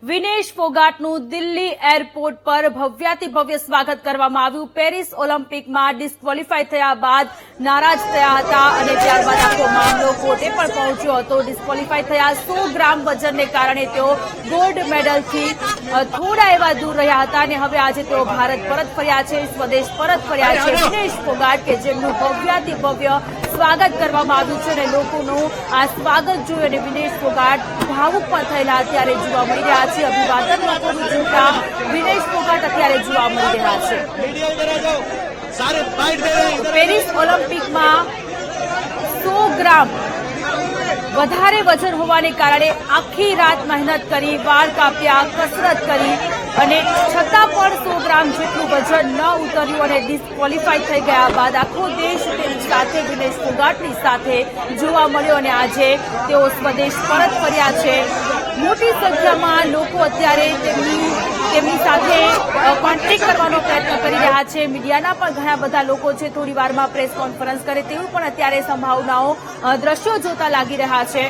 Vinesh ફોગાટનું Delhi airport પર ભવ્યાતિ ભવ્ય સ્વાગત કરવામાં આવ્યું। પેરિસ ઓલિમ્પિકમાં ડિસ્ક્વોલિફાય થયા બાદ નારાજ થયા હતા અને ત્યારબાદ આખો મામલો કોર્ટે પણ પહોંચ્યો હતો। ડિસ્ક્વોલિફાય થયા 100 ગ્રામ વજનને કારણે તેઓ ગોલ્ડ મેડલથી થોડા એવા દૂર રહ્યા હતા અને હવે આજે તેઓ ભારત પરત ફર્યા છે, સ્વદેશ પરત ફર્યા છે। વિનેશ ફોગાટ કે જેમનું ભવ્યાતિ ભવ્ય સ્વાગત કરવામાં આવ્યું છે અને લોકોનું આ સ્વાગત જોઈ અને વિનેશ ફોગાટ ભાવુક પણ થયેલા અત્યારે જોવા મળી રહ્યા છે। અભિવાદન લોકોનું ઝૂમતા વિનેશ ફોગાટ અત્યારે જોવા મળી રહ્યા છે। પેરિસ ઓલિમ્પિકમાં 100 ગ્રામ વધારે વજન હોવાને કારણે આખી રાત મહેનત કરી, વાળ કાપ્યા, કસરત કરી અને છતાં પણ 100 ગ્રામ જેટલું વજન ન ઉતર્યું અને ડિસ્ક્વોલિફાય થઈ ગયા બાદ આખો દેશ તેની સાથે વિનેશ ફોગાટની સાથે જોવા મળ્યો અને આજે તેઓ સ્વદેશ પરત ફર્યા છે। મોટી સંખ્યામાં લોકો અત્યારે તેમની સાથે કોન્ટેક્ટ કરવાનો પ્રયત્ન કરી રહ્યા છે। મીડિયાના પણ ઘણા બધા લોકો છે, થોડી વારમાં પ્રેસ કોન્ફરન્સ કરે તેવું પણ અત્યારે સંભાવનાઓ દ્રશ્યો જોતા લાગી રહ્યા છે।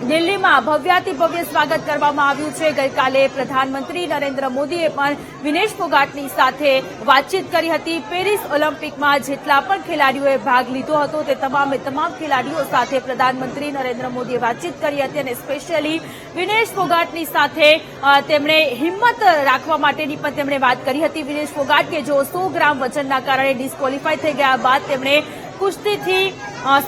દિલ્હીમાં ભવ્યાતિ ભવ્ય સ્વાગત કરવામાં આવ્યું છે। ગઈકાલે પ્રધાનમંત્રી નરેન્દ્ર મોદીએ પણ વિનેશ ફોગાટની સાથે વાતચીત કરી હતી। પેરિસ ઓલિમ્પિકમાં જેટલા પણ ખેલાડીઓએ ભાગ લીધો હતો તે તમામ ખેલાડીઓ સાથે પ્રધાનમંત્રી નરેન્દ્ર મોદીએ વાતચીત કરી હતી અને સ્પેશિયલી વિનેશ ફોગાટની સાથે તેમણે હિંમત રાખવા માટેની પણ તેમણે વાત કરી હતી। વિનેશ ફોગાટ કે જો 100 ગ્રામ વજનના કારણે ડિસ્ક્વોલિફાય થઈ ગયા બાદ તેમણે કુસ્તીથી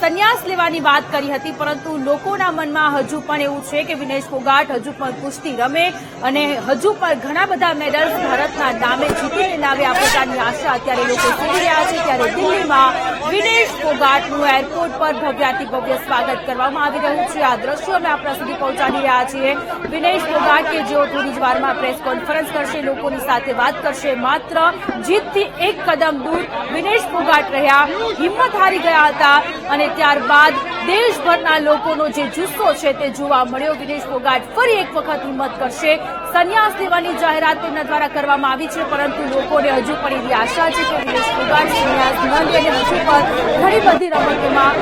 સંન્યાસ લેવાની વાત કરી હતી, પરંતુ લોકોના મનમાં હજુ પણ એવું છે કે વિનેશ ફોગાટ હજુ પણ કુસ્તી રમે અને હજુ પણ ઘણા બધા મેડલ્સ ભારતના નામે જીતીને લાવે આ પ્રકારની આશા અત્યારે લોકો કરી રહ્યા છે। ત્યારે દિલ્હીમાં વિનેશ ફોગાટનું એરપોર્ટ પર ભવ્યાતિ ભવ્ય સ્વાગત કરવામાં આવી રહ્યું છે। આ દ્રશ્યો અમે આપણા સુધી પહોંચાડી રહ્યા છીએ। વિનેશ ફોગાટ કે જેઓ થોડી જ વારમાં પ્રેસ કોન્ફરન્સ કરશે, લોકોની સાથે વાત કરશે। માત્ર જીતથી એક કદમ દૂર વિનેશ ફોગાટ રહ્યા, હિંમત હારી ગયા હતા અને ત્યારબાદ દેશભરના લોકોનો જે જુસ્સો છે તે જોવા મળ્યો। વિનેશ ફોગાટ ફરી એક વખત હિંમત કરશે, સંન્યાસ લેવાની જાહેરાત તેમના દ્વારા કરવામાં આવી છે, પરંતુ લોકોને હજુ પણ એવી આશા છે કે વિનેશ ફોગાટ સંન્યાસ ન લે અને હજુ પણ ઘણી બધી રમતોમાં,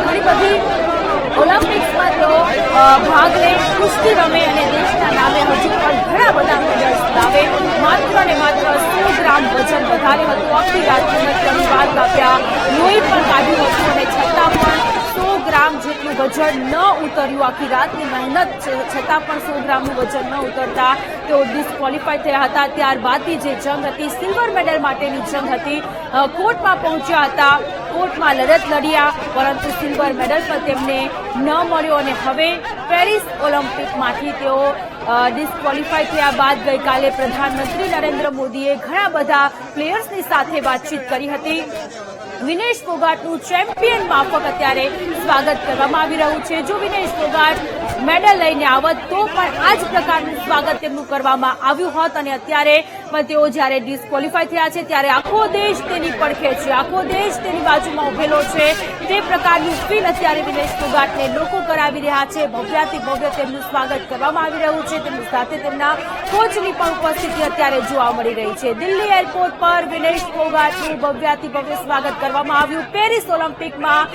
ઘણી બધી ઓલિમ્પિક્સમાં તેઓ ભાગ લે, કુસ્તી રમે અને દેશના નામે હજુ પણ ઘણા બધા મેડલ્સ લાવે। માત્ર ને માત્ર 100 ગ્રામ વજન વધારે હતું, આખી રાત મહેનત કરી, વાળ કાપ્યા, લોહી પણ કાઢ્યું હતું અને છતાં પણ 100 ગ્રામ જેટલું વજન ન ઉતર્યું। આખી રાતની મહેનત છતાં પણ 100 ગ્રામનું વજન ન ઉતરતા તેઓ ડિસ્ક્વોલિફાય થયા હતા। ત્યારબાદની જે જંગ હતી, સિલ્વર મેડલ માટેની જંગ હતી, કોર્ટમાં પહોંચ્યા હતા, કોર્ટમાં લડત લડ્યા, પરંતુ સિલ્વર મેડલ પણ તેમને ન મળ્યો અને હવે પેરિસ ઓલિમ્પિકમાંથી તેઓ ડિસ્ક્વોલિફાય થયા બાદ ગઈકાલે પ્રધાનમંત્રી નરેન્દ્ર મોદીએ ઘણા બધા પ્લેયર્સની સાથે વાતચીત કરી હતી। વિનેશ ફોગાટનું ચેમ્પિયન માફક અત્યારે સ્વાગત કરવામાં આવી રહ્યું છે। જો વિનેશ ફોગાટ મેડલ લઈને આવત તો પણ આ જ પ્રકારનું સ્વાગત તેમનું કરવામાં આવ્યું હોત અને અત્યારે પણ તેઓ જ્યારે ડિસ્ક્વોલિફાય થયા છે ત્યારે આખો દેશ તેની પડખે છે, આખો દેશ તેની બાજુમાં ઉભેલો છે, તે પ્રકારનું ફીલ અત્યારે વિનેશ ફોગાટને લોકો કરાવી રહ્યા છે। ભવ્યાતિ ભવ્ય તેમનું સ્વાગત કરવામાં આવી રહ્યું છે, તેમની સાથે તેમના કોચની પણ ઉપસ્થિતિ અત્યારે જોવા મળી રહી છે। દિલ્હી એરપોર્ટ પર વિનેશ ફોગાટનું ભવ્યાતિ ભવ્ય સ્વાગત કરવામાં આવ્યું। પેરિસ ઓલિમ્પિકમાં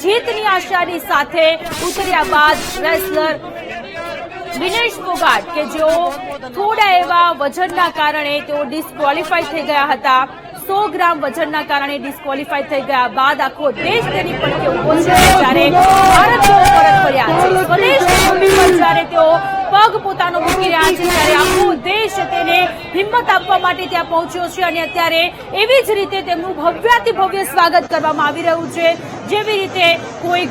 જીતની આશાની સાથે ઉતર્યા બાદ રેસલર વિનેશ ફોગાટ કે જેઓ થોડા એવા વજનના કારણે તેઓ ડિસ્ક્વોલિફાય થઈ ગયા હતા, 100 ગ્રામ વજનના કારણે ડિસ્ક્વોલિફાય થઈ ગયા બાદ આખો દેશ તેની પડખે ઉભો છે। જ્યારે ભારત તેઓ પરત ફર્યા છે, સ્વદેશની ભૂમિ પર જ્યારે તેઓ પગ પોતાનો મૂકી રહ્યા છે ત્યારે આખો દેશ તેને હિંમત આપવા માટે ત્યાં પહોંચ્યો છે અને અત્યારે એવી જ રીતે તેમનું ભવ્યાતિ ભવ્ય સ્વાગત કરવામાં આવી રહ્યું છે, જેવી રીતે કોઈ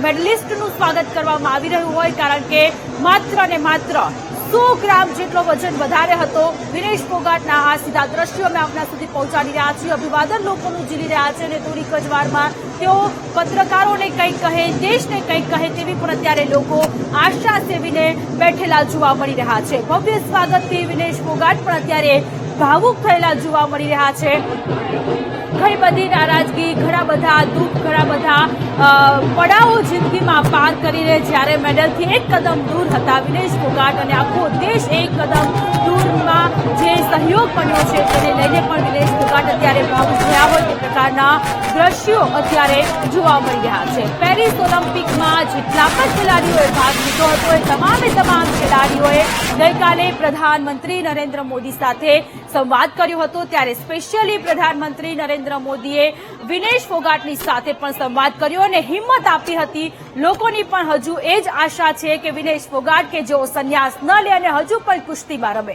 મેડલિસ્ટનું સ્વાગત કરવામાં આવી રહ્યું હોય, કારણ કે માત્ર ને માત્ર 100 ગ્રામ જેટલો વજન વધારે હતો। વિનેશ ફોગાટના આ સીધા દ્રશ્યો અમે આપના સુધી પહોંચાડી રહ્યા છીએ। અભિવાદન લોકોનું ઝીલી રહ્યા છે અને થોડીક જ વારમાં તેઓ પત્રકારોને કંઈક કહે, દેશને કંઈક કહે તેવી પણ અત્યારે લોકો આશા સેવીને બેઠેલા જોવા મળી રહ્યા છે। ભવ્ય સ્વાગતથી વિનેશ ફોગાટ પણ અત્યારે ભાવુક થયેલા જોવા મળી રહ્યા છે। ઘણી બધી નારાજગી, ઘણા બધા દુઃખ, ઘણા બધા પડાવો જિંદગીમાં પાર કરીને જ્યારે મેડલથી એક કદમ દૂર હતા વિનેશ ફોગાટ અને આખો દેશ એક કદમ દૂરમાં જે સહયોગ બન્યો છે તેને લઈને પણ વિનેશ ફોગાટ અત્યારે ભાવુક થયા હોય તે પ્રકારના દ્રશ્યો અત્યારે જોવા મળી રહ્યા છે. પેરિસ ઓલિમ્પિકમાં જેટલા પણ ખેલાડીઓએ ભાગ લીધો હતો એ તમામ ખેલાડીઓએ ગઈકાલે પ્રધાનમંત્રી નરેન્દ્ર મોદી સાથે સંવાદ કર્યો હતો. ત્યારે સ્પેશિયલી પ્રધાનમંત્રી નરેન્દ્ર મોદીએ વિનેશ ફોગાટની સાથે પણ સંવાદ કર્યો અને હિંમત આપી હતી. લોકોની પણ હજુ એ જ આશા છે કે વિનેશ ફોગાટ કે જેઓ સંન્યાસ ન લે અને હજુ પણ કુસ્તીમાં રમે